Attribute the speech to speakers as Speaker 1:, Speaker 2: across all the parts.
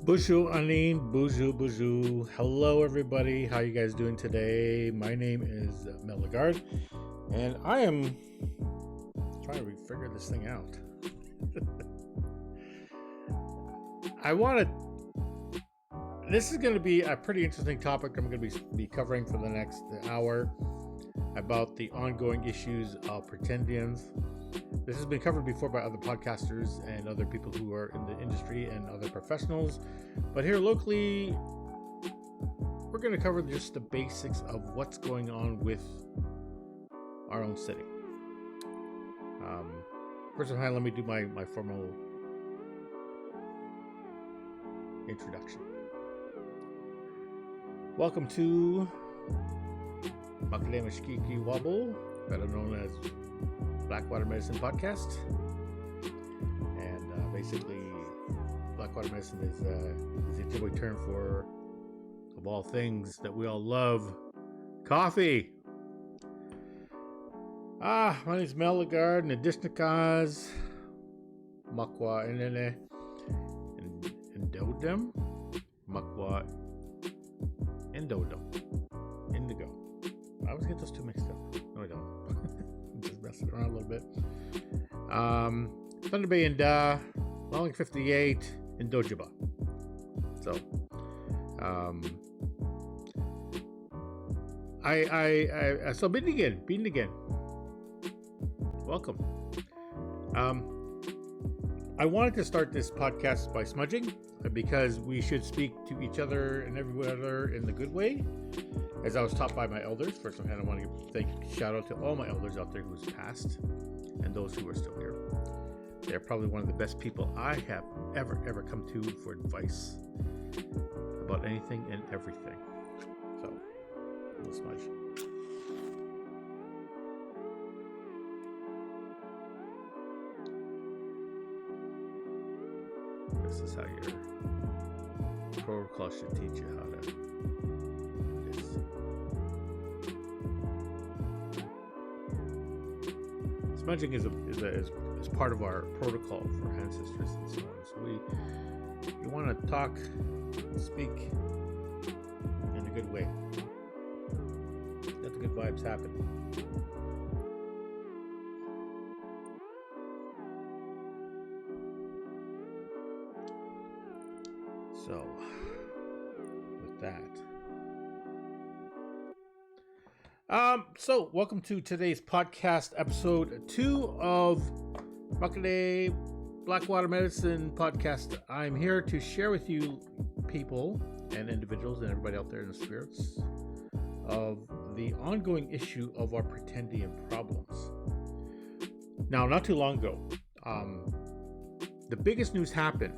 Speaker 1: Bonjour, Aline. Bonjour. Hello, everybody. How you guys doing today? My name is Mel Lagarde, and I am trying to figure this thing out. This is going to be a pretty interesting topic I'm going to be covering for the next hour about the ongoing issues of pretendians. This has been covered before by other podcasters and other people who are in the industry and other professionals. But here locally, we're going to cover just the basics of what's going on with our own city. First of all, let me do my formal introduction. Welcome to Makale Mashkiki Wobble, better known as Blackwater Medicine Podcast. And basically, Blackwater Medicine is the Ojibwe term for, of all things that we all love, coffee. My name is Mel Lagarde, Nadishnikaz, Makwa Inene, Indodem, Makwa Indodem, Indigo. I always get those two mixed up. No, I don't. Just messing around a little bit. Thunder Bay and Long 58 in Dojiba. So, so beating again. Welcome. I wanted to start this podcast by smudging because we should speak to each other and every other in the good way, as I was taught by my elders. First of all, I want to shout out to all my elders out there who's passed and those who are still here. They're probably one of the best people I have ever come to for advice about anything and everything. So, a little smudge. This is how your protocol should teach you how to do this. Smudging is part of our protocol for ancestors and so on. So we want to talk, speak in a good way. Let the good vibes happen. So, with that. So welcome to today's podcast, episode 2 of Makale Blackwater Medicine Podcast. I'm here to share with you people and individuals and everybody out there in the spirits of the ongoing issue of our Pretendian problems. Now, not too long ago, the biggest news happened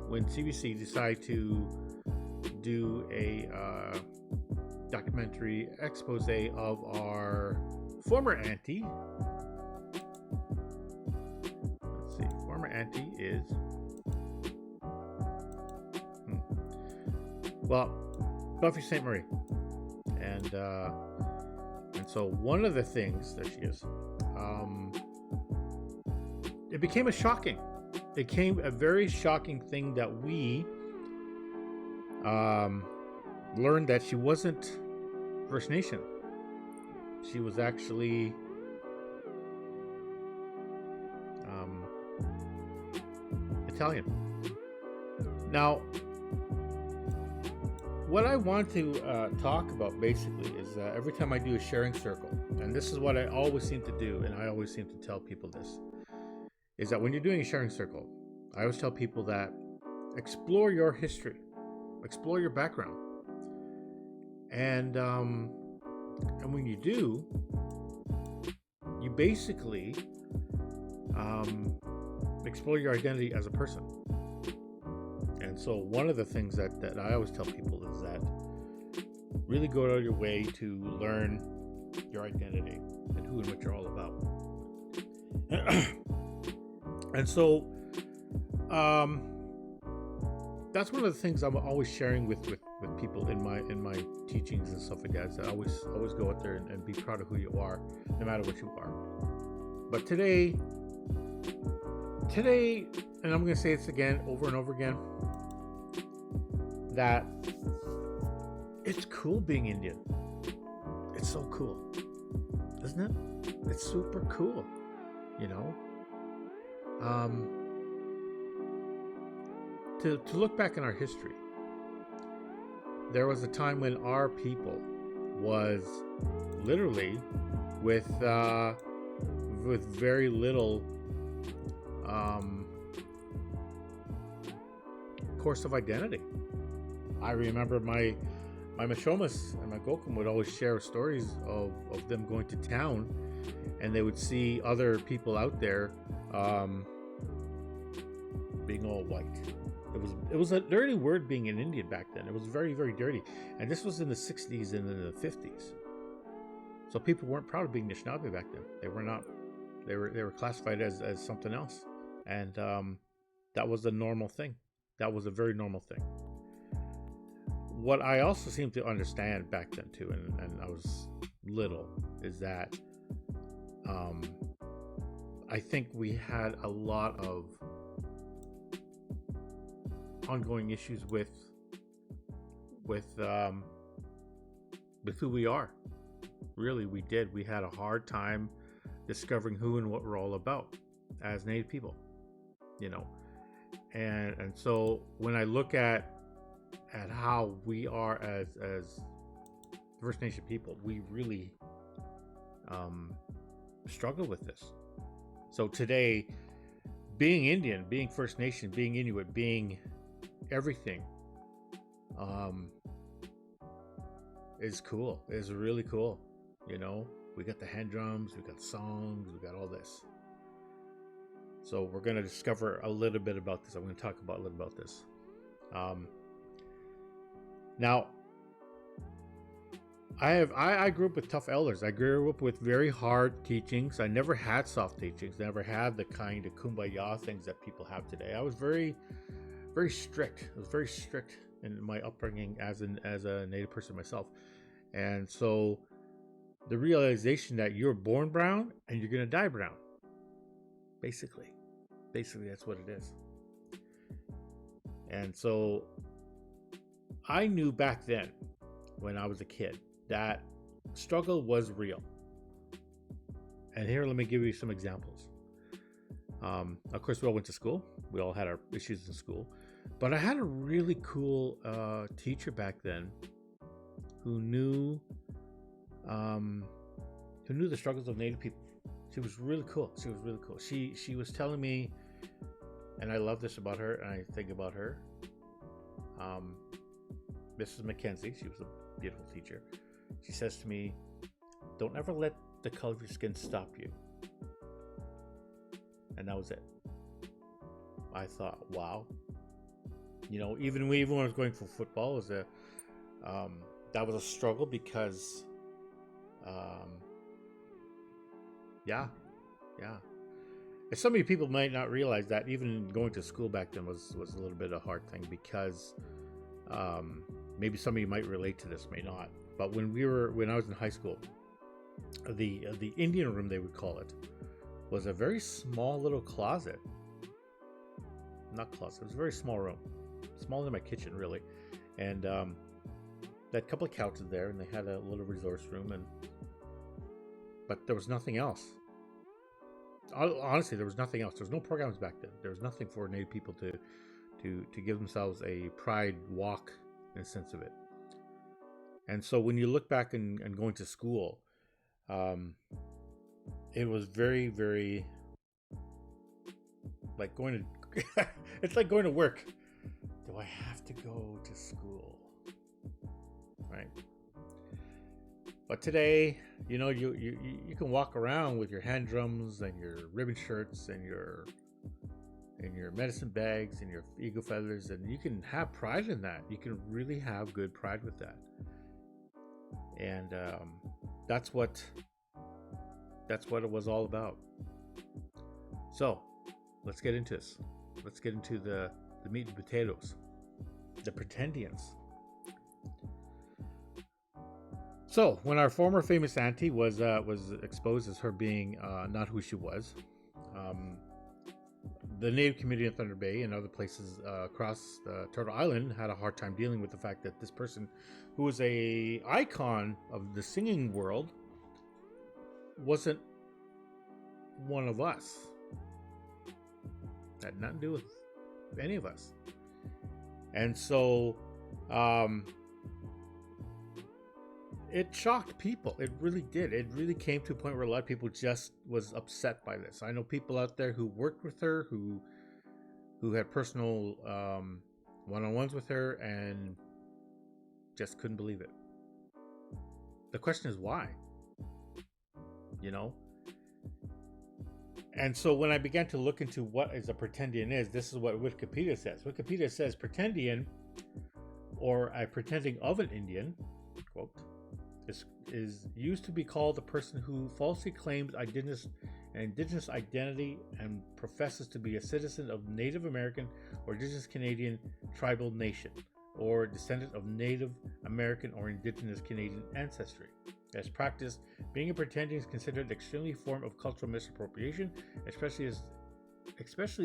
Speaker 1: when CBC decided to do a documentary expose of our former auntie. Let's see, former auntie is Buffy St. Marie, and so one of the things that she is, it became a very shocking thing that we learned that she wasn't First Nation. She was actually Italian. Now, what I want to talk about basically is every time I do a sharing circle, and this is what I always seem to do, and I always seem to tell people this, is that when you're doing a sharing circle, I always tell people that explore your history, explore your background, and when you do, you basically explore your identity as a person. And so one of the things that I always tell people is that really go out of your way to learn your identity and who and what you're all about. And so that's one of the things I'm always sharing with people in my teachings and stuff like that. Is I always go out there and be proud of who you are, no matter what you are. But today, and I'm going to say this again, over and over again, that it's cool being Indian. It's so cool, isn't it? It's super cool, you know. To look back in our history, there was a time when our people was literally with very little course of identity. I remember my Mashomas and my Gokum would always share stories of them going to town, and they would see other people out there being all white. It was a dirty word being an Indian back then. It was very, very dirty. And this was in the 60s and in the 50s. So people weren't proud of being Anishinaabe back then. They were not. They were classified as something else. And that was a normal thing. That was a very normal thing. What I also seem to understand back then too, and I was little, is that I think we had a lot of ongoing issues with who we are. Really, we did. We had a hard time discovering who and what we're all about as Native people, you know. And so when I look at how we are as First Nation people, we really struggle with this. So today, being Indian, being First Nation, being Inuit, being everything is cool. Is really cool. You know, we got the hand drums, we got songs, we got all this. So we're going to discover a little bit about this. I'm going to talk about a little about this. Now, I grew up with tough elders. I grew up with very hard teachings. I never had soft teachings. Never had the kind of kumbaya things that people have today. I was very, very strict. I was very strict in my upbringing as a Native person myself. And so the realization that you're born brown and you're going to die brown. Basically, that's what it is. And so I knew back then, when I was a kid, that struggle was real. And here, let me give you some examples. Of course, we all went to school. We all had our issues in school. But I had a really cool teacher back then who knew the struggles of Native people. She was really cool. She was telling me, and I love this about her, and I think about her. Mrs. McKenzie, she was a beautiful teacher. She says to me, "Don't ever let the color of your skin stop you." And that was it. I thought, wow. You know, even when I was going for football, that was a struggle because, yeah. And so many people might not realize that even going to school back then was a little bit of a hard thing because, maybe some of you might relate to this, may not. But when I was in high school, the Indian room, they would call it, was a very small little closet. Not closet, it was a very small room. Smaller than my kitchen, really. And they had a couple of couches there, and they had a little resource room, but there was nothing else. Honestly, there was nothing else. There was no programs back then. There was nothing for Native people to give themselves a pride walk in a sense of it. And so when you look back and going to school, it was very, very like going to it's like going to work. Do I have to go to school? Right? But today, you know, you can walk around with your hand drums and your ribbon shirts and your medicine bags and your eagle feathers, and you can have pride in that. You can really have good pride with that. And that's what it was all about. So let's get into this. Let's get into the meat and potatoes, the Pretendians. So when our former famous auntie was exposed as her being not who she was, the Native community in Thunder Bay and other places across Turtle Island had a hard time dealing with the fact that this person, who was a icon of the singing world, wasn't one of us. Had nothing to do with any of us. And so it shocked people. It really did. It really came to a point where a lot of people just was upset by this. I know people out there who worked with her, who had personal one-on-ones with her, and just couldn't believe it. The question is why? You know? And so when I began to look into what is a pretendian is, this is what Wikipedia says. Wikipedia says pretendian, or a pretending of an Indian, quote, is used to be called a person who falsely claims indigenous identity and professes to be a citizen of Native American or Indigenous Canadian tribal nation, or descendant of Native American or Indigenous Canadian ancestry. As practice, being a pretendian is considered an extremely form of cultural misappropriation, especially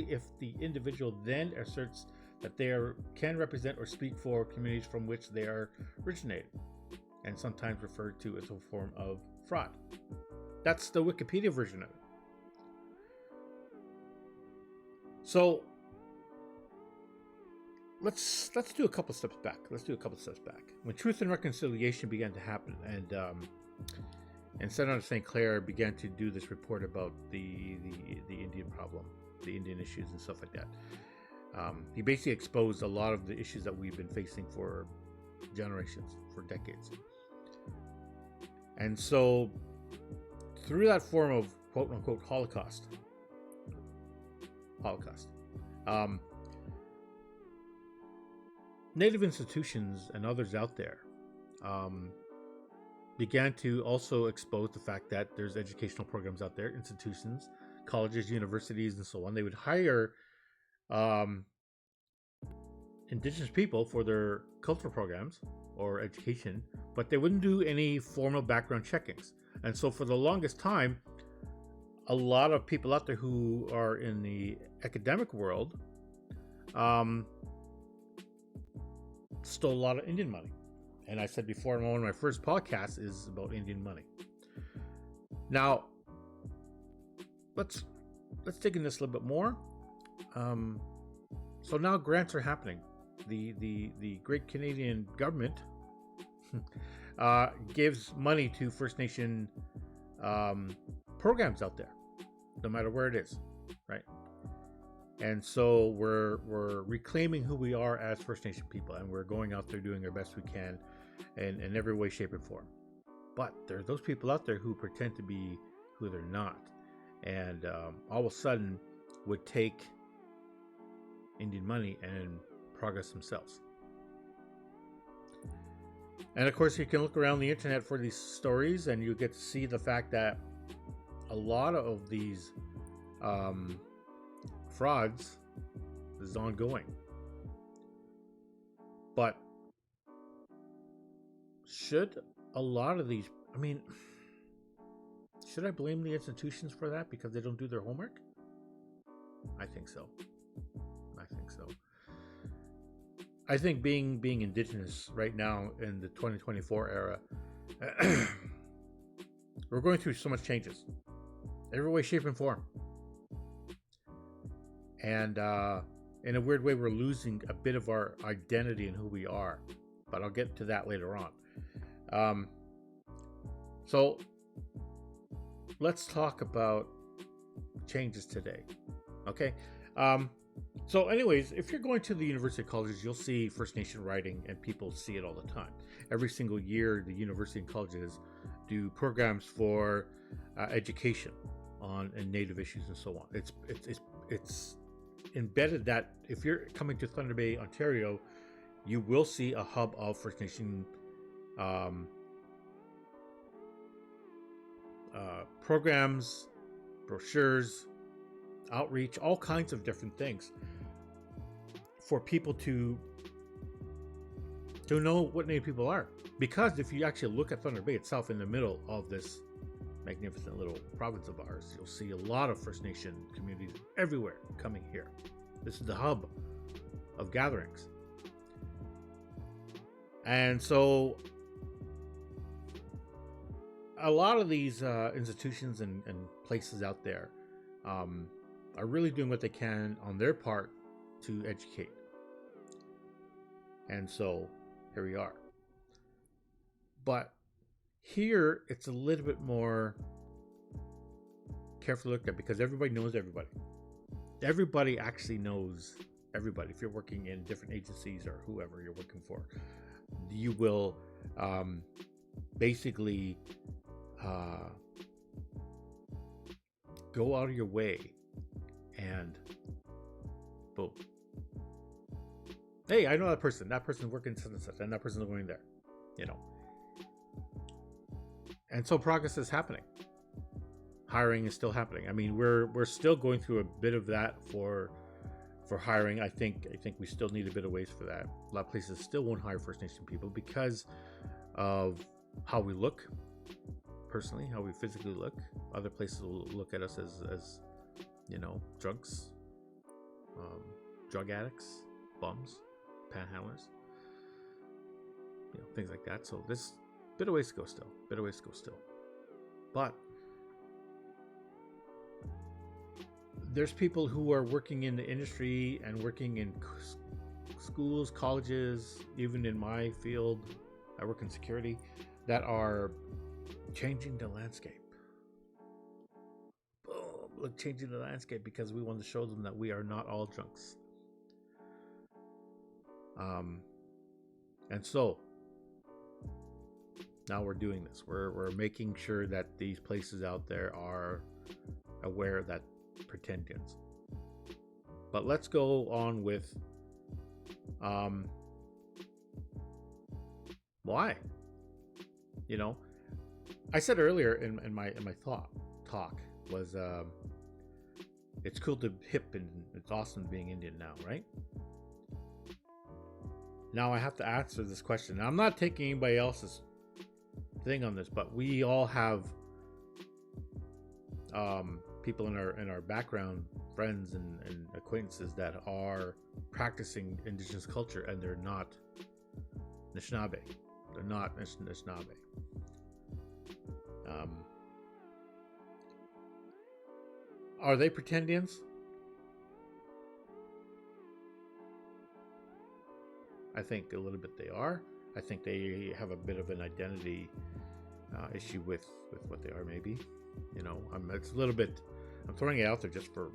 Speaker 1: if the individual then asserts that they can represent or speak for communities from which they are originated, and sometimes referred to as a form of fraud. That's the Wikipedia version of it. So let's do a couple steps back. When Truth and Reconciliation began to happen, and Senator St. Clair began to do this report about the Indian problem, the Indian issues and stuff like that, he basically exposed a lot of the issues that we've been facing for generations, for decades. And so through that form of quote unquote Holocaust, Native institutions and others out there began to also expose the fact that there's educational programs out there, institutions, colleges, universities, and so on. They would hire Indigenous people for their cultural programs or education, but they wouldn't do any formal background checkings. And so for the longest time, a lot of people out there who are in the academic world stole a lot of Indian money. And I said before, one of my first podcasts is about Indian money. Now, let's dig in this a little bit more. So now grants are happening. The great Canadian government gives money to First Nation programs out there, no matter where it is, right? And so we're reclaiming who we are as First Nation people, and we're going out there doing our best we can in every way, shape, and form. But there are those people out there who pretend to be who they're not, and all of a sudden would take Indian money and progress themselves. And of course, you can look around the internet for these stories, and you get to see the fact that a lot of these frauds is ongoing. But should a lot of these, should I blame the institutions for that because they don't do their homework? I think so. I think being Indigenous right now in the 2024 era, we're going through so much changes, every way, shape, and form. And in a weird way, we're losing a bit of our identity and who we are. But I'll get to that later on. So let's talk about changes today. Okay. So anyways, if you're going to the university colleges, you'll see First Nation writing, and people see it all the time. Every single year, the university and colleges do programs for education on Native issues and so on. It's embedded that if you're coming to Thunder Bay, Ontario, you will see a hub of First Nation programs, brochures, outreach, all kinds of different things for people to know what Native people are. Because if you actually look at Thunder Bay itself in the middle of this magnificent little province of ours, you'll see a lot of First Nation communities everywhere coming here. This is the hub of gatherings. And so a lot of these institutions and places out there are really doing what they can on their part to educate. And so here we are. But here it's a little bit more carefully looked at because everybody knows everybody. Everybody actually knows everybody. If you're working in different agencies or whoever you're working for, you will basically go out of your way and boom. Hey, I know that person. That person's working such and such, and that person's going there. You know. And so progress is happening. Hiring is still happening. I mean, we're still going through a bit of that for hiring. I think we still need a bit of ways for that. A lot of places still won't hire First Nation people because of how we look, personally, how we physically look. Other places will look at us as you know, drunks, drug addicts, bums, panhandlers, you know, things like that. So this bit of ways to go still. But there's people who are working in the industry and working in schools, colleges, even in my field, I work in security, that are changing the landscape. Boom, look, changing the landscape because we want to show them that we are not all drunks. And so now we're doing this. We're making sure that these places out there are aware that Pretendians. But let's go on with why. You know, I said earlier in my talk was it's cool to hip and it's awesome being Indian now, right? Now I have to answer this question. Now, I'm not taking anybody else's thing on this, but we all have people in our background, friends and acquaintances that are practicing Indigenous culture, and they're not Anishinaabe. They're not Anishinaabe. Are they Pretendians? I think a little bit they are. I think they have a bit of an identity issue with what they are, maybe. You know, it's a little bit, I'm throwing it out there just for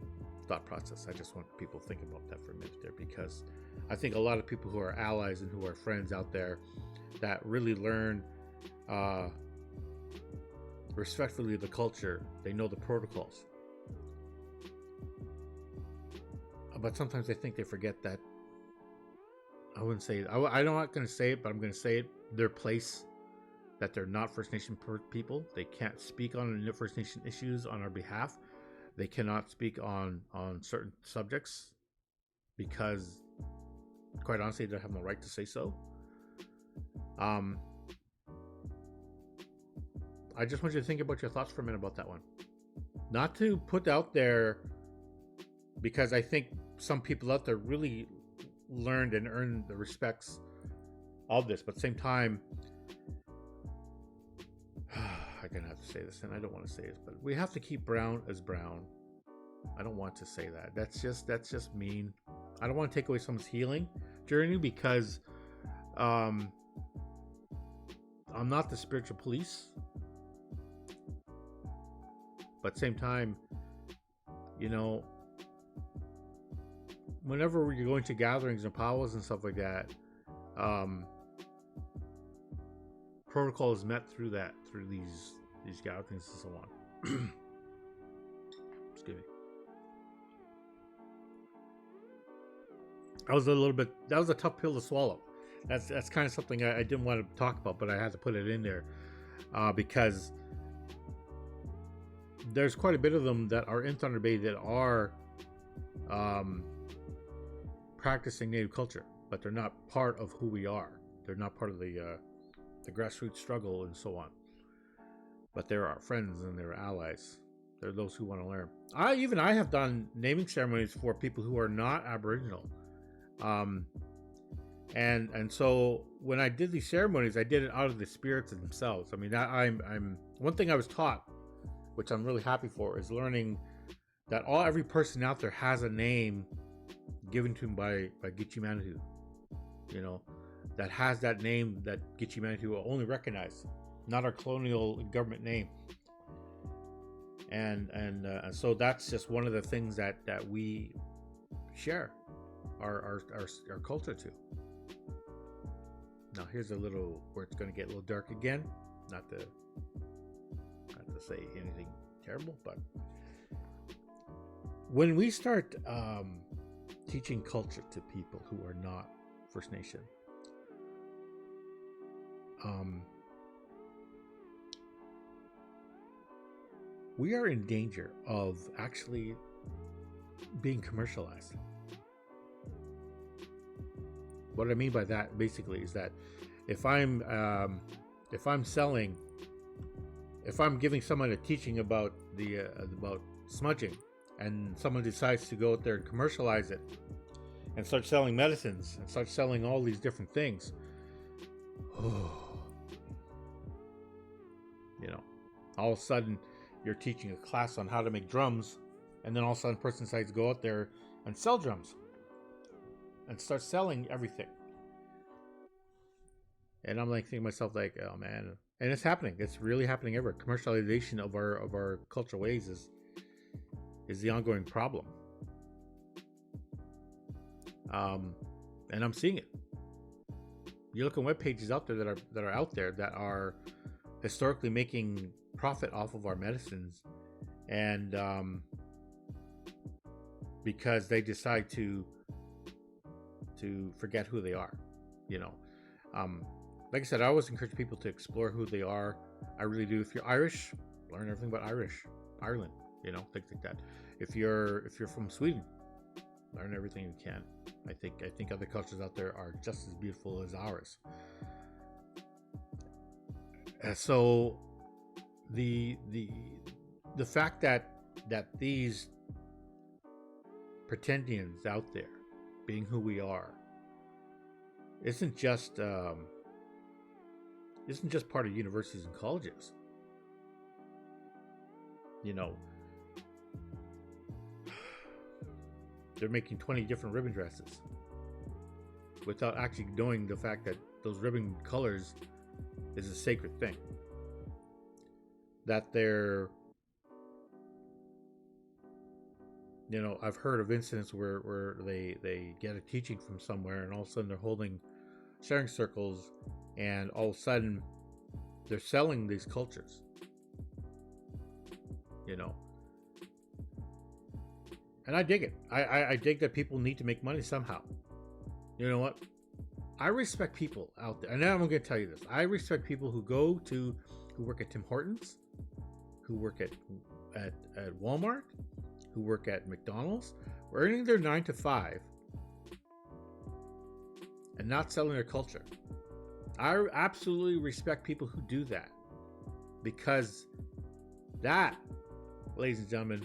Speaker 1: thought process. I just want people to think about that for a minute there, because I think a lot of people who are allies and who are friends out there that really learn respectfully the culture, they know the protocols. But sometimes I think they forget that, I wouldn't say it. I'm not going to say it, but I'm going to say it. Their place, that they're not First Nation people. They can't speak on First Nation issues on our behalf. They cannot speak on certain subjects because, quite honestly, they have no right to say so. I just want you to think about your thoughts for a minute about that one. Not to put out there, because I think some people out there really learned and earned the respects of this, but at the same time, I'm gonna have to say this, and I don't want to say this, but we have to keep brown as brown. I don't want to say that. That's just mean. I don't want to take away someone's healing journey, because I'm not the spiritual police, but at the same time, you know, whenever you're going to gatherings and powwows and stuff like that, protocol is met through these gatherings and so on. Excuse me. That was a tough pill to swallow. That's kind of something I didn't want to talk about, but I had to put it in there because there's quite a bit of them that are in Thunder Bay that are practicing Native culture, but they're not part of who we are. They're not part of the grassroots struggle and so on. but they're our friends and they're allies. They're those who want to learn. I have done naming ceremonies for people who are not Aboriginal, and so when I did these ceremonies, I did it out of the spirits themselves. I mean, I'm one thing I was taught, which I'm really happy for, is learning that every person out there has a name given to him by Gitche Manitou, that has that name that Gitche Manitou will only recognize, not our colonial government name. And so that's just one of the things that we share our culture to. Now here's a little where it's going to get a little dark again. Not to say anything terrible, but when we start teaching culture to people who are not First Nation, we are in danger of actually being commercialized. What I mean by that basically is that if I'm giving someone a teaching about about smudging, and someone decides to go out there and commercialize it and start selling medicines and start selling all these different things, all of a sudden you're teaching a class on how to make drums, and then all of a sudden a person decides to go out there and sell drums and start selling everything. And I'm like thinking to myself, like, oh man. And it's happening. It's really happening everywhere. Commercialization of our cultural ways is the ongoing problem. And I'm seeing it. You look at web pages out there that are out there that are historically making profit off of our medicines, and because they decide to forget who they are, like I said, I always encourage people to explore who they are. I really do. If you're Irish, learn everything about Ireland, things like that. If you're from Sweden, learn everything you can. I think other cultures out there are just as beautiful as ours. So the fact that these pretendians out there, being who we are, isn't just part of universities and colleges. They're making 20 different ribbon dresses without actually knowing the fact that those ribbon colors is a sacred thing. That they're, I've heard of incidents where they get a teaching from somewhere, and all of a sudden they're holding sharing circles, and all of a sudden they're selling these cultures. And I dig it. I dig that people need to make money somehow. You know what? I respect people out there, and now I'm going to tell you this. I respect people who work at Tim Hortons, who work at Walmart, who work at McDonald's, earning their 9 to 5 and not selling their culture. I absolutely respect people who do that, because that, ladies and gentlemen,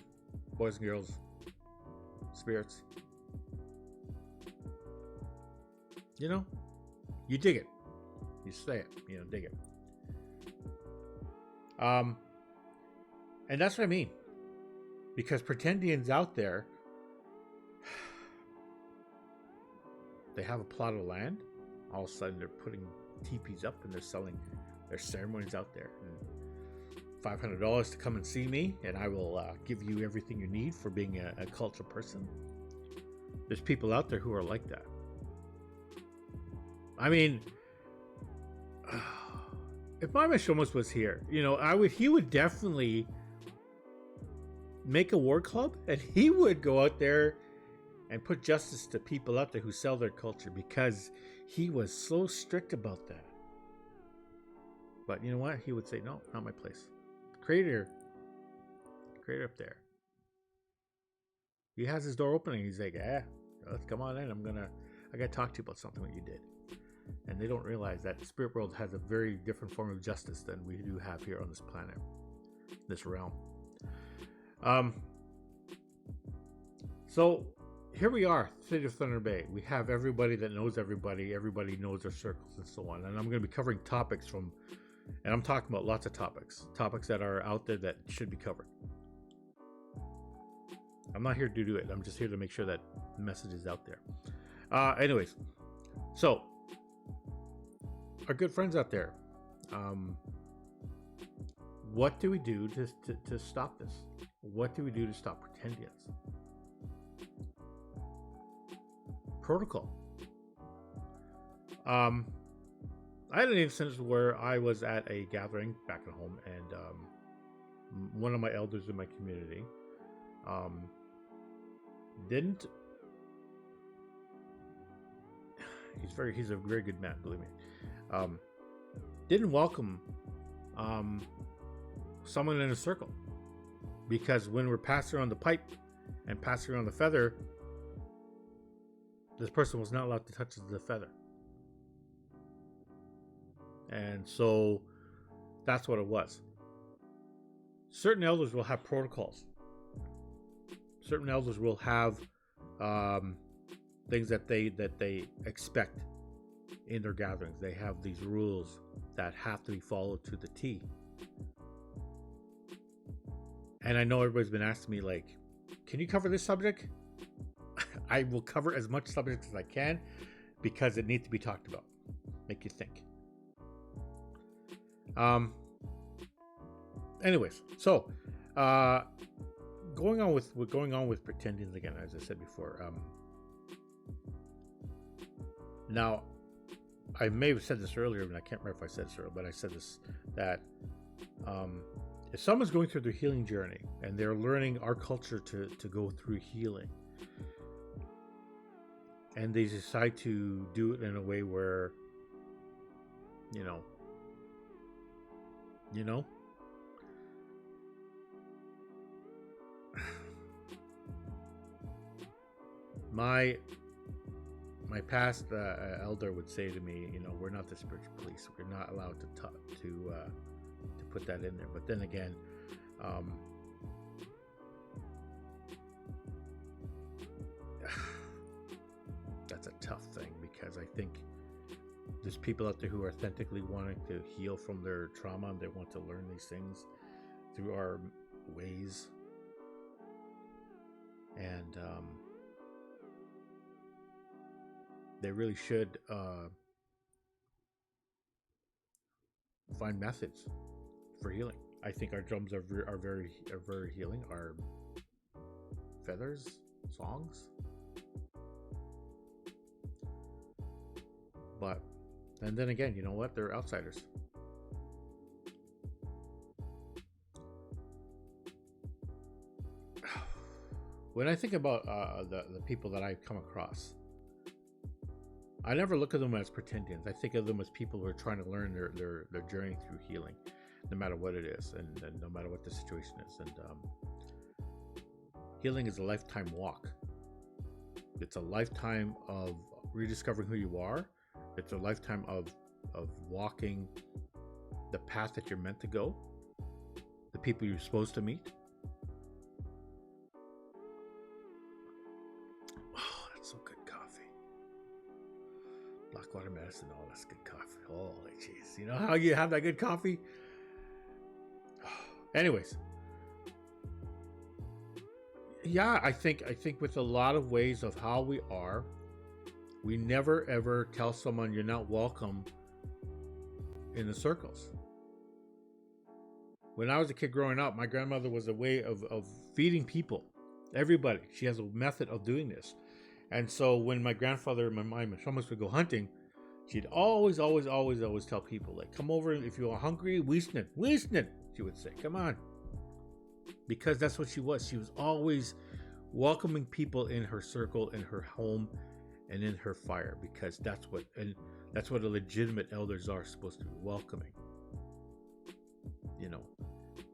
Speaker 1: boys and girls, spirits, you dig it. You say it, dig it. And that's what I mean. Because pretendians out there, they have a plot of land. All of a sudden, they're putting teepees up and they're selling their ceremonies out there. And $500 to come and see me, and I will give you everything you need for being a cultural person. There's people out there who are like that. I mean, if my Shomas was here, he would definitely make a war club, and he would go out there and put justice to people out there who sell their culture, because he was so strict about that. But you know what? He would say, no, not my place. Creator up there. He has his door opening. He's like, let's come on in. I gotta talk to you about something that you did. And they don't realize that the spirit world has a very different form of justice than we do have here on this planet. this realm. So here we are, City of Thunder Bay. We have everybody that knows everybody. Everybody knows their circles and so on. And I'm going to be covering topics from, and I'm talking about lots of topics that are out there that should be covered. I'm not here to do it. I'm just here to make sure that the message is out there. Anyways, so our good friends out there, what do we do to stop this? What do we do to stop Pretendians? Protocol. I had an instance where I was at a gathering back at home, and one of my elders in my community didn't. He's a very good man, believe me. Didn't welcome someone in a circle, because when we're passing around the pipe and passing around the feather, this person was not allowed to touch the feather. And so that's what it was. Certain elders will have protocols. Certain elders will have things that they expect in their gatherings. They have these rules that have to be followed to the T. And I know everybody's been asking me, like, can you cover this subject? I will cover as much subject as I can, because it needs to be talked about. Make you think. Anyways, so going on with Pretendians again, as I said before. Now, I may have said this earlier, and I can't remember if I said this earlier, but I said this, that if someone's going through their healing journey and they're learning our culture to go through healing, and they decide to do it in a way where, you know, my past elder would say to me, we're not the spiritual police. We're not allowed to put that in there. But then again, that's a tough thing, because I think there's people out there who are authentically wanting to heal from their trauma, and they want to learn these things through our ways. And they really should find methods for healing. I think our drums are very healing. Our feathers, songs, but and then again, you know what? They're outsiders. When I think about the people that I've come across, I never look at them as Pretendians. I think of them as people who are trying to learn their journey through healing, no matter what it is, and no matter what the situation is. And healing is a lifetime walk. It's a lifetime of rediscovering who you are. It's a lifetime of walking the path that you're meant to go, the people you're supposed to meet. Oh, that's so good coffee. Blackwater medicine, oh, that's good coffee. Holy jeez. You know how you have that good coffee? Anyways. Yeah, I think with a lot of ways of how we are, we never ever tell someone you're not welcome in the circles. When I was a kid growing up, my grandmother was a way of feeding people, everybody. She has a method of doing this. And so when my grandfather and my mom would go hunting, she'd always tell people, like, come over if you're hungry, wisnet, she would say, come on. Because that's what she was. She was always welcoming people in her circle, in her home, and in her fire, because that's what a legitimate elders are supposed to be, welcoming.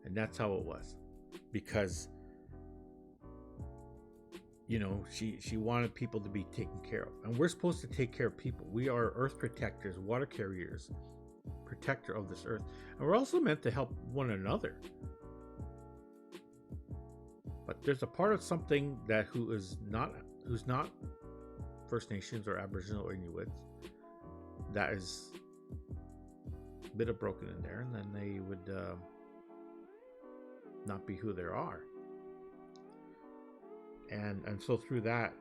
Speaker 1: And that's how it was. Because she wanted people to be taken care of. And we're supposed to take care of people. We are earth protectors, water carriers, protector of this earth. And we're also meant to help one another. But there's a part of something that who's not First Nations or Aboriginal or Inuit that is a bit of broken in there, and then they would not be who they are. And so through that,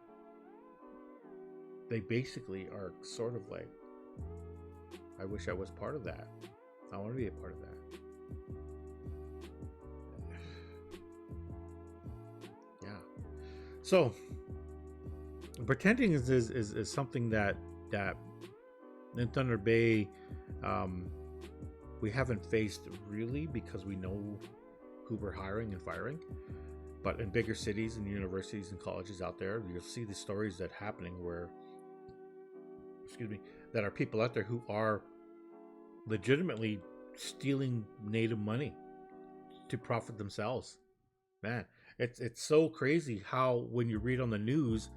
Speaker 1: they basically are sort of like, I wish I was part of that. I want to be a part of that. Yeah. So pretending is something that in Thunder Bay we haven't faced really, because we know who we're hiring and firing. But in bigger cities and universities and colleges out there, you'll see the stories that happening where, that are people out there who are legitimately stealing Native money to profit themselves. Man, it's so crazy how, when you read on the news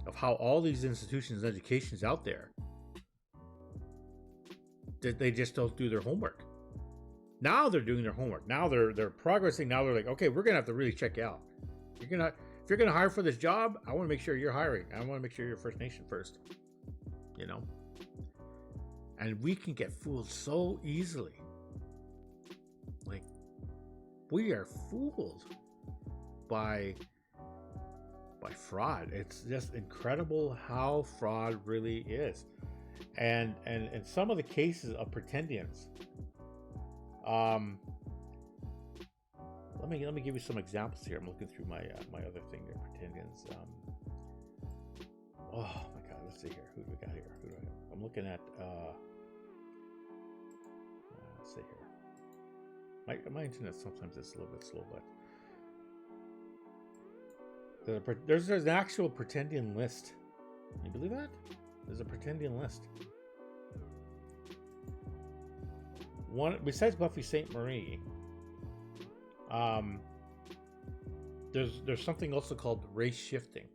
Speaker 1: of how all these institutions and educations out there, they just don't do their homework. Now they're doing their homework. Now they're progressing. Now they're like, okay, we're gonna have to really check you out. If you're gonna hire for this job, I want to make sure you're hiring. I want to make sure you're First Nation first. You know, and we can get fooled so easily. Like, we are fooled by fraud. It's just incredible how fraud really is, and some of the cases of pretendians. Let me give you some examples here. I'm looking through my other thing here, pretendians. Oh my God, let's see here. Who do we got here? I'm looking at. Let's see here. My internet sometimes is a little bit slow, but there's an actual pretendian list. Can you believe that? There's a pretendian list. One besides Buffy St. Marie, there's something also called race shifting.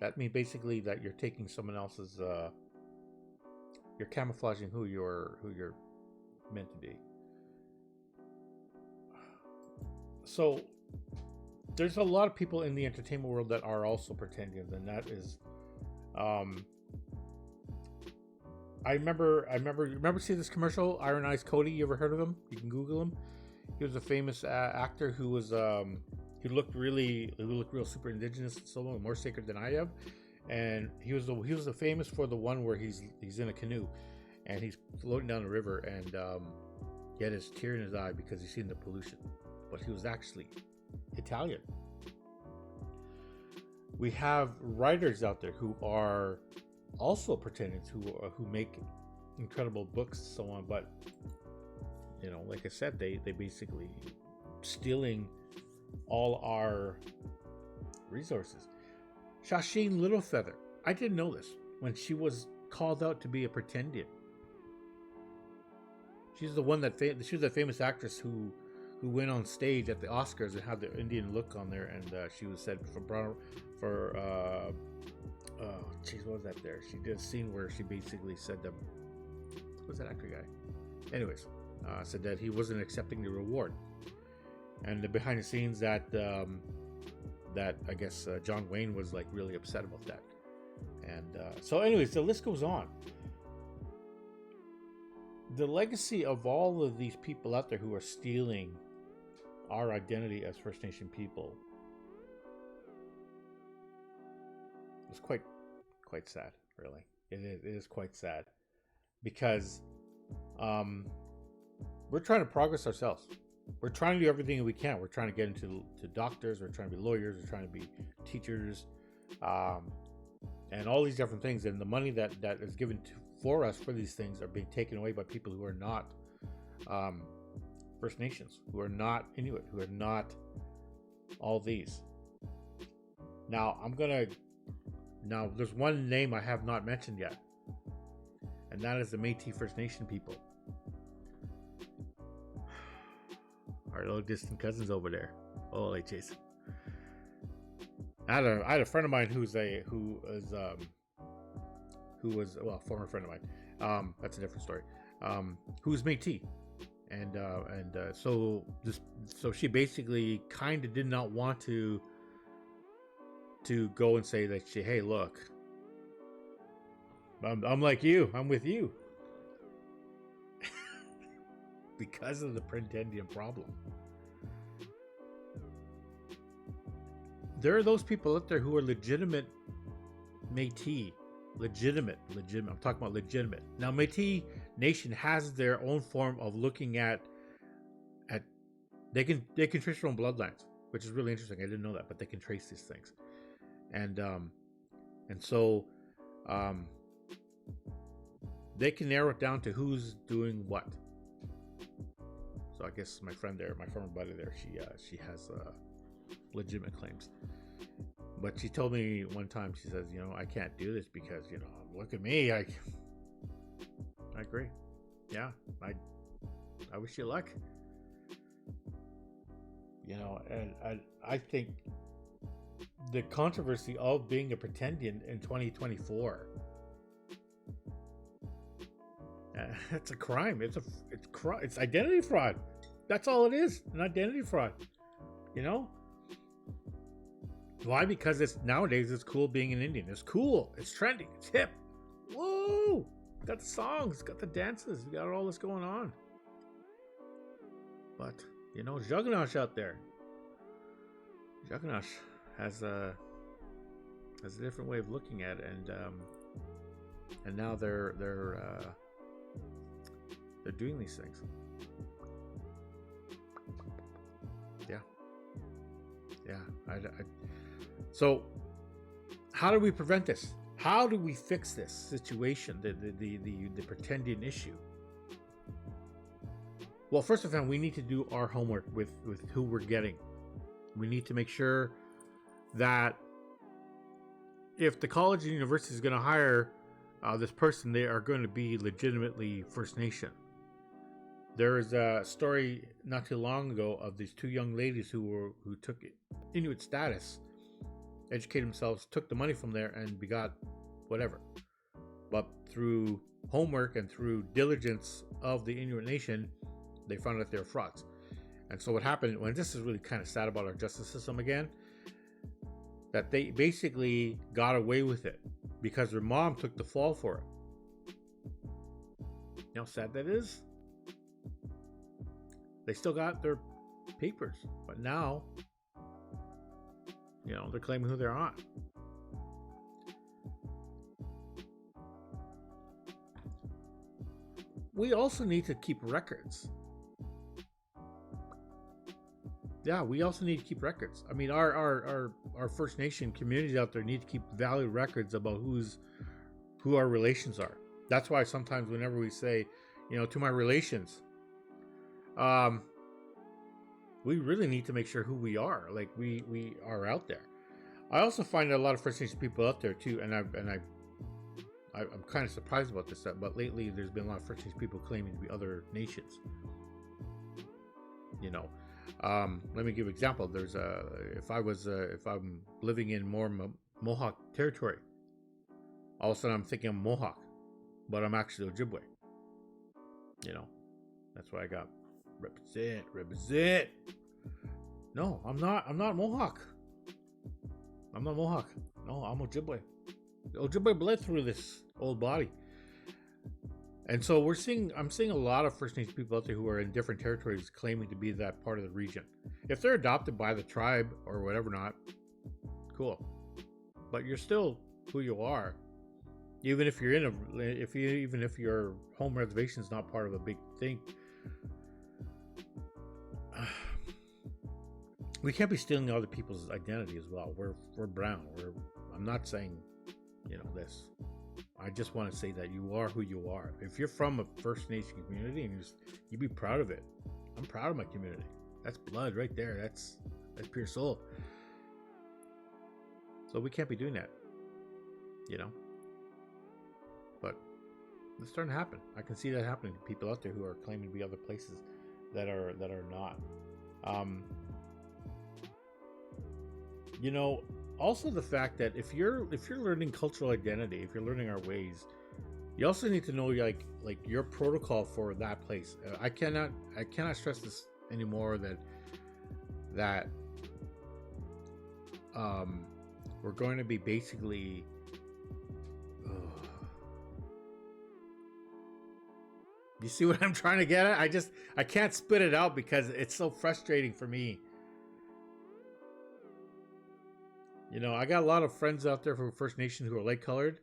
Speaker 1: That means basically that you're taking someone else's, you're camouflaging who you're meant to be. So there's a lot of people in the entertainment world that are also pretendians, and that is, I remember seeing this commercial, Iron Eyes Cody. You ever heard of him? You can Google him. He was a famous actor who was he looked real super indigenous and so on, more sacred than I have. And he was the famous for the one where he's in a canoe and he's floating down the river, and he had his tear in his eye because he's seen the pollution. But he was actually Italian. We have writers out there who are also pretendians, who make incredible books and so on, but you know, like I said, they basically stealing all our resources. Shasheen Littlefeather, I didn't know this when she was called out to be a pretendian. She's the one she was a famous actress who went on stage at the Oscars and had the Indian look on there, and she was said what was that there? She did a scene where she basically said that, what's that actor guy? Anyways, said that he wasn't accepting the reward, and the behind the scenes that I guess John Wayne was like really upset about that, and so anyways, the list goes on. The legacy of all of these people out there who are stealing our identity as First Nation people is quite sad, really. It is quite sad, because we're trying to progress ourselves. We're trying to do everything we can. We're trying to get into doctors. We're trying to be lawyers. We're trying to be teachers, and all these different things. And the money that is given for us for these things are being taken away by people who are not First Nations, who are not Inuit, who are not all these. Now there's one name I have not mentioned yet, and that is the Métis First Nation people. Our little distant cousins over there. Holy jeez. I had a friend of mine who was a former friend of mine. That's a different story. Who's Métis, So she basically kind of did not want to go and say that hey, look, I'm like you, I'm with you, because of the Pretendian Problem. There are those people out there who are legitimate Métis, legitimate. I'm talking about legitimate. Now, Métis Nation has their own form of looking at they can trace their own bloodlines, which is really interesting. I didn't know that, but they can trace these things, and so they can narrow it down to who's doing what. So I guess my friend there, my former buddy there, she has legitimate claims. But she told me one time, she says, I can't do this because, look at me. I agree. Yeah, I wish you luck. And I think the controversy of being a Pretendian in 2024, it's a crime. It's identity fraud. That's all it is, an identity fraud. Why? Because nowadays it's cool being an Indian. It's cool. It's trendy. It's hip. Whoa! Got the songs. Got the dances. We got all this going on. But Jagannath out there. Jagannath has a different way of looking at it, and now they're doing these things. Yeah. So, how do we prevent this? How do we fix this situation, the Pretendian issue? Well, first of all, we need to do our homework with who we're getting. We need to make sure that if the college and university is going to hire this person, they are going to be legitimately First Nation. There is a story not too long ago of these two young ladies who took Inuit status, educated themselves, took the money from there, and begot whatever. But through homework and through diligence of the Inuit Nation, they found out they were frauds. And so what happened, and this is really kind of sad about our justice system again, that they basically got away with it because their mom took the fall for it. You know how sad that is? They still got their papers, but now, they're claiming who they're on. We also need to keep records. Yeah, we also need to keep records. I mean, our First Nation communities out there need to keep valid records about who our relations are. That's why sometimes whenever we say, to my relations, we really need to make sure who we are. Like we are out there. I also find a lot of First Nation people out there too, and I'm kind of surprised about this. But lately, there's been a lot of First Nation people claiming to be other nations. Let me give an example. There's if I'm living in more Mohawk territory, all of a sudden I'm thinking I'm Mohawk, but I'm actually Ojibwe. That's why I got represent. No, I'm not Mohawk. I'm not Mohawk. No, I'm Ojibwe. Ojibwe bled through this old body. And so I'm seeing a lot of First Nation people out there who are in different territories claiming to be that part of the region. If they're adopted by the tribe or whatever not, cool. But you're still who you are. Even if you're even if your home reservation is not part of a big thing. We can't be stealing other people's identity as well. We're brown. I'm not saying, this. I just want to say that you are who you are. If you're from a First Nation community and you be proud of it. I'm proud of my community. That's blood right there. That's pure soul. So we can't be doing that. But it's starting to happen. I can see that happening to people out there who are claiming to be other places that are not. Also the fact that if you're learning cultural identity, if you're learning our ways, You also need to know like your protocol for that place. I cannot stress this anymore that we're going to be basically you see what I'm trying to get at? I can't spit it out because it's so frustrating for me. You know, I got a lot of friends out there from First Nation who are light colored,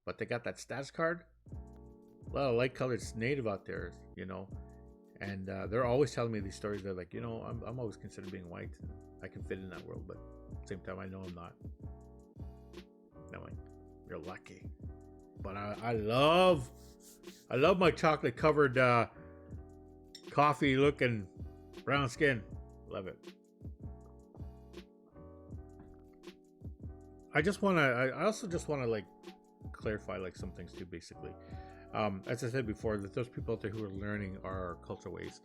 Speaker 1: but they got that status card. A lot of light colored native out there, you know, and they're always telling me these stories. They're like, you know, I'm always considered being white. And I can fit in that world, but at the same time, I know I'm not. No, you're lucky. But I love my chocolate covered coffee looking brown skin. Love it. I also just want to like clarify like some things too, basically. As I said before, that those people out there who are learning our culture ways,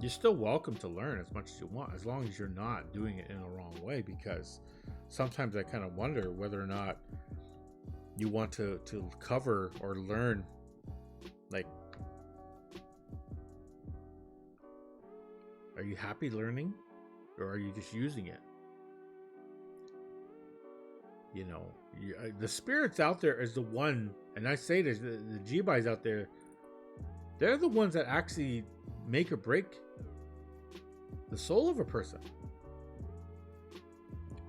Speaker 1: you're still welcome to learn as much as you want, as long as you're not doing it in a wrong way, because sometimes I kind of wonder whether or not you want to cover or learn, like, are you happy learning, or are you just using it? You know, the spirits out there is the one, and I say this, the Jibais out there, they're the ones that actually make or break the soul of a person.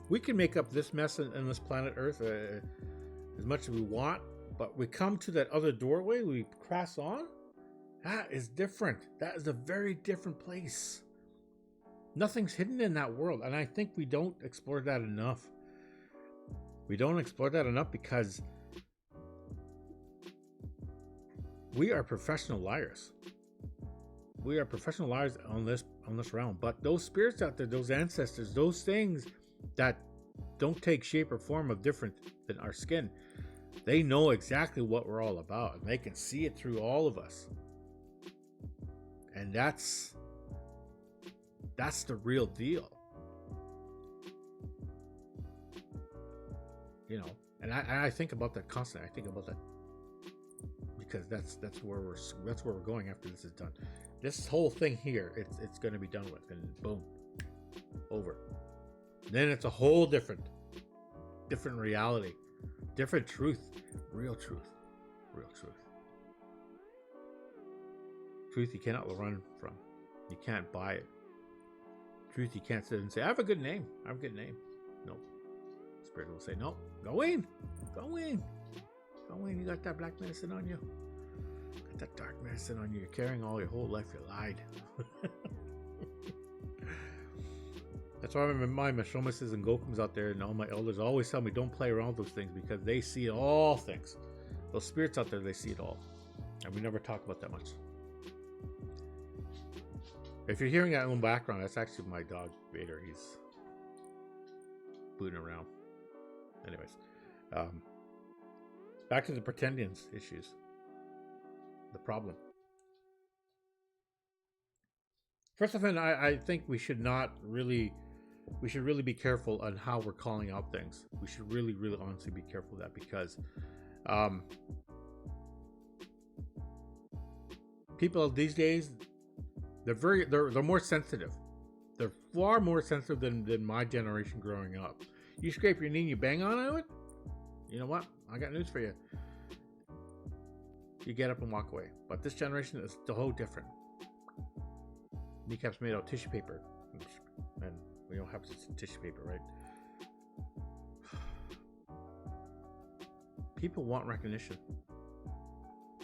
Speaker 1: We can make up this mess in this planet Earth as much as we want, but we come to that other doorway, we cross on, that is different. That is a very different place. Nothing's hidden in that world, and I think we don't explore that enough. We don't explore that enough because we are professional liars. We are professional liars on this realm. But those spirits out there, those ancestors, those things that don't take shape or form of different than our skin, they know exactly what we're all about, and they can see it through all of us. And that's the real deal. You know, and I think about that constantly. I think about that because that's where we're going after this is done. This whole thing here, it's going to be done with, and boom, over. Then it's a whole different reality, different truth, real truth. Truth you cannot run from. You can't buy it. Truth you can't sit and say, I have a good name. No. Spirit will say, no, go in. You got that black medicine on you. Got that dark medicine on you. You're carrying all your whole life. You lied. That's why my Mashomases and Gokums out there and all my elders always tell me don't play around with those things, because they see all things. Those spirits out there, they see it all. And we never talk about that much. If you're hearing that in the background, that's actually my dog, Vader. He's booting around. Anyways, back to the Pretendians issues. The problem. First of all, I think we should really be careful on how we're calling out things. We should really honestly be careful of that, because people these days, they're more sensitive. They're far more sensitive than my generation growing up. You scrape your knee and you bang on it, you know what? I got news for you. You get up and walk away. But this generation is the whole different. Kneecaps made out of tissue paper. And we don't have tissue paper, right? People want recognition.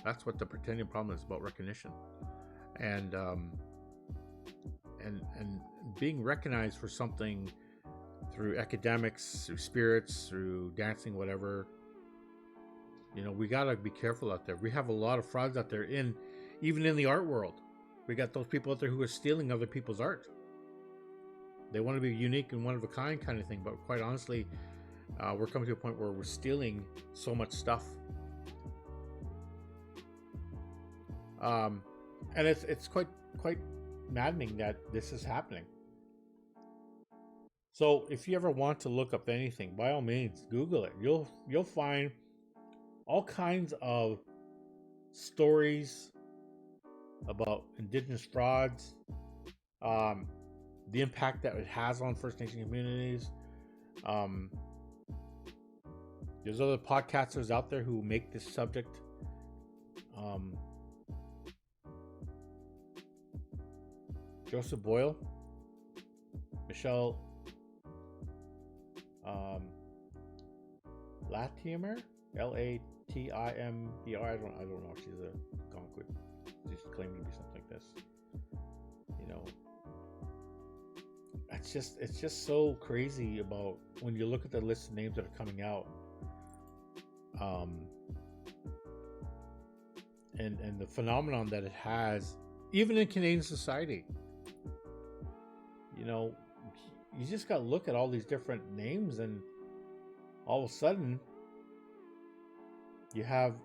Speaker 1: That's what the Pretendian Problem is about, recognition. And being recognized for something through academics, through spirits, through dancing, whatever. You know, we gotta be careful out there. We have a lot of frauds out there, even in the art world. We got those people out there who are stealing other people's art. They want to be unique and one of a kind of thing, but quite honestly, we're coming to a point where we're stealing so much stuff. And it's quite maddening that this is happening. So if you ever want to look up anything, by all means, Google it. You'll find all kinds of stories about Indigenous frauds, um, the impact that it has on First Nation communities. Um, there's other podcasters out there who make this subject Joseph Boyle, Michelle Latimer, Latimber. I don't know if she's a Gonquid. She's claiming to be something like this. You know, it's just so crazy about when you look at the list of names that are coming out. And the phenomenon that it has, even in Canadian society. You know, you just got to look at all these different names, and all of a sudden, you have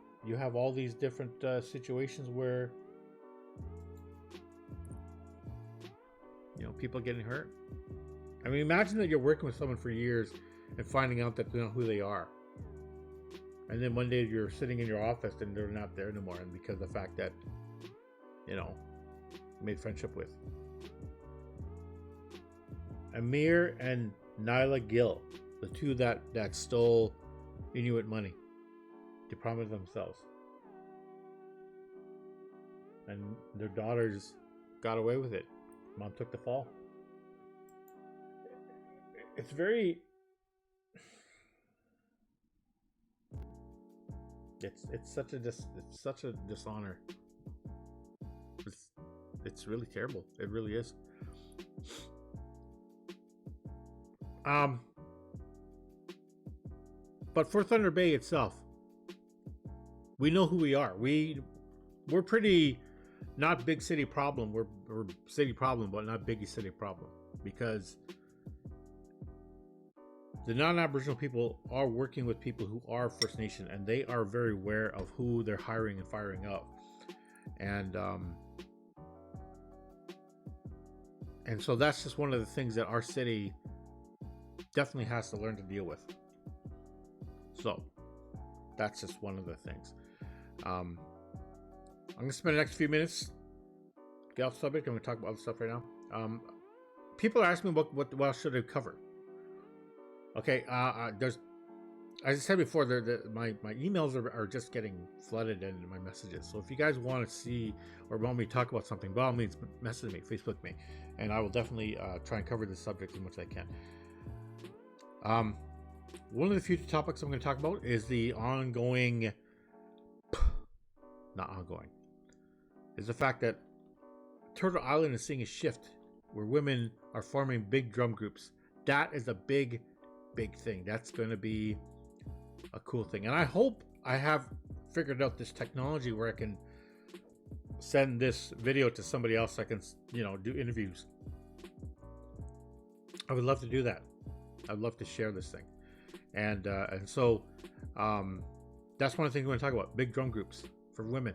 Speaker 1: all these different situations where people getting hurt. I mean, imagine that you're working with someone for years and finding out that you know who they are. And then one day you're sitting in your office and they're not there anymore, and because of the fact that, you made friendship with. Amir and Nyla Gill, the two that stole Inuit money to promise themselves. And their daughters got away with it. Mom took the fall. It's very... It's such a dishonor. It's really terrible. It really is. But for Thunder Bay itself, we know who we are. We're pretty not big city problem. We're city problem, but not biggie city problem, because the non-Aboriginal people are working with people who are First Nation, and they are very aware of who they're hiring and firing up. And so that's just one of the things that our city definitely has to learn to deal with. So that's just one of the things. I'm going to spend the next few minutes, get off the subject. I'm going to talk about other stuff right now. People are asking me what should I cover. Okay, there's, as I said before, my emails are just getting flooded in my messages. So if you guys want to see or want me to talk about something, by all means, message me, Facebook me, and I will definitely try and cover this subject as much as I can. One of the future topics I'm going to talk about is the the fact that Turtle Island is seeing a shift where women are forming big drum groups. That is a big thing. That's going to be a cool thing. And I hope I have figured out this technology where I can send this video to somebody else. I can, do interviews. I would love to do that. I'd love to share this thing. And so that's one of the things we're going to talk about. Big drum groups for women.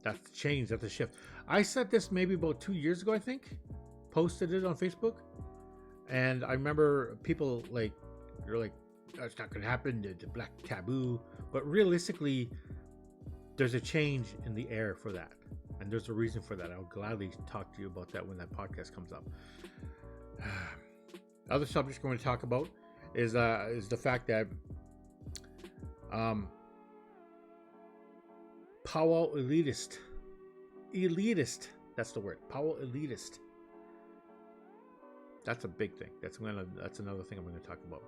Speaker 1: That's the change. That's the shift. I said this maybe about 2 years ago, I think. Posted it on Facebook. And I remember people you're like, that's not going to happen. The black taboo. But realistically, there's a change in the air for that. And there's a reason for that. I'll gladly talk to you about that when that podcast comes up. Other subjects we're going to talk about is the fact that powwow elitist, that's the word, powwow elitist. That's a big thing. That's another thing I'm going to talk about.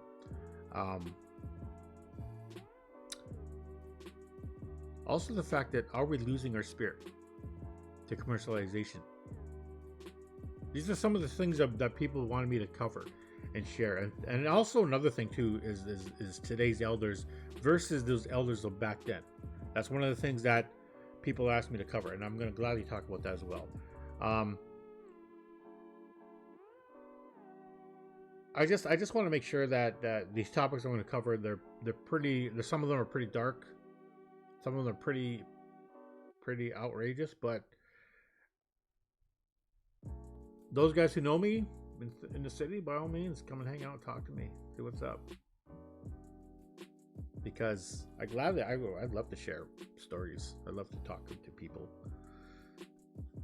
Speaker 1: Also the fact that, are we losing our spirit to commercialization? These are some of the things that people wanted me to cover and share. And also another thing too is today's elders versus those elders of back then. That's one of the things that people asked me to cover, and I'm going to gladly talk about that as well. I just want to make sure that these topics I'm going to cover, they're pretty. Some of them are pretty dark. Some of them are pretty outrageous. But those guys who know me in the city, by all means, come and hang out, talk to me, see what's up. because I'd love to share stories. I love to talk to people.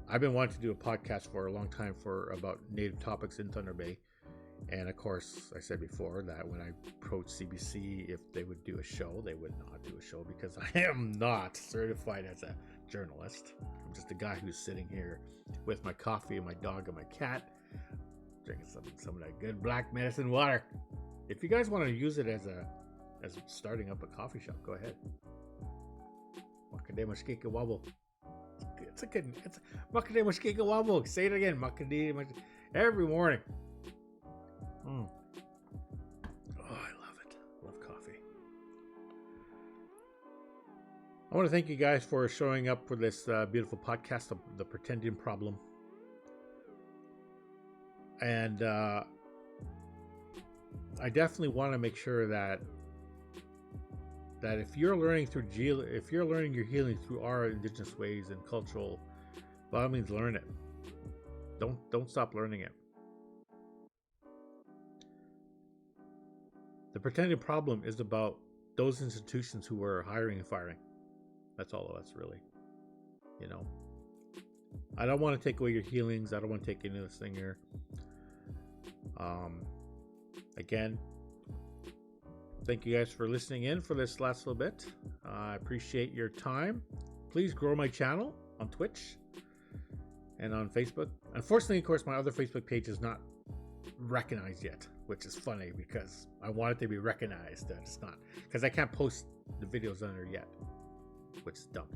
Speaker 1: I've been wanting to do a podcast for a long time about native topics in Thunder Bay. And of course, I said before that when I approached CBC, if they would do a show, they would not do a show because I am not certified as a journalist. I'm just a guy who's sitting here with my coffee and my dog and my cat, drinking some of that good black medicine water. If you guys want to use it as starting up a coffee shop, go ahead. Makadee Mashkika Wobble. It's Makadee Mashkika Wobble. Say it again. Makadee every morning. Oh, I love it. Love coffee. I want to thank you guys for showing up for this beautiful podcast, The Pretendian Problem. And I definitely want to make sure that if you're learning your healing through our indigenous ways and cultural, by all means, learn it. Don't stop learning it. The Pretendian Problem is about those institutions who are hiring and firing. That's all of us, really. You know, I don't want to take away your healings. I don't want to take any of this thing here. Again, thank you guys for listening in for this last little bit. I appreciate your time. Please grow my channel on Twitch and on Facebook. Unfortunately, of course, my other Facebook page is not recognized yet, which is funny because I want it to be recognized. And it's not, because I can't post the videos on there yet, which is dumb.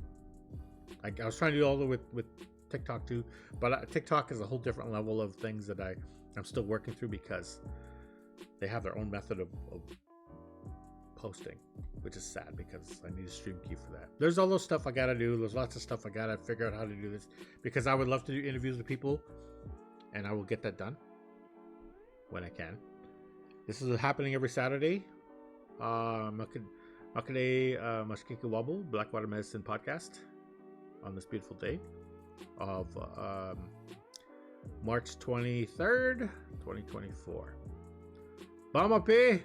Speaker 1: I was trying to do all the with TikTok too, but TikTok is a whole different level of things that I'm still working through because they have their own method of posting, which is sad because I need a stream key for that. There's all those stuff I gotta do. There's lots of stuff I gotta figure out how to do this because I would love to do interviews with people, and I will get that done when I can. This is happening every Saturday. Makadee Mashkika Wobble, Blackwater Medicine Podcast, on this beautiful day of March 23rd, 2024. Bamape!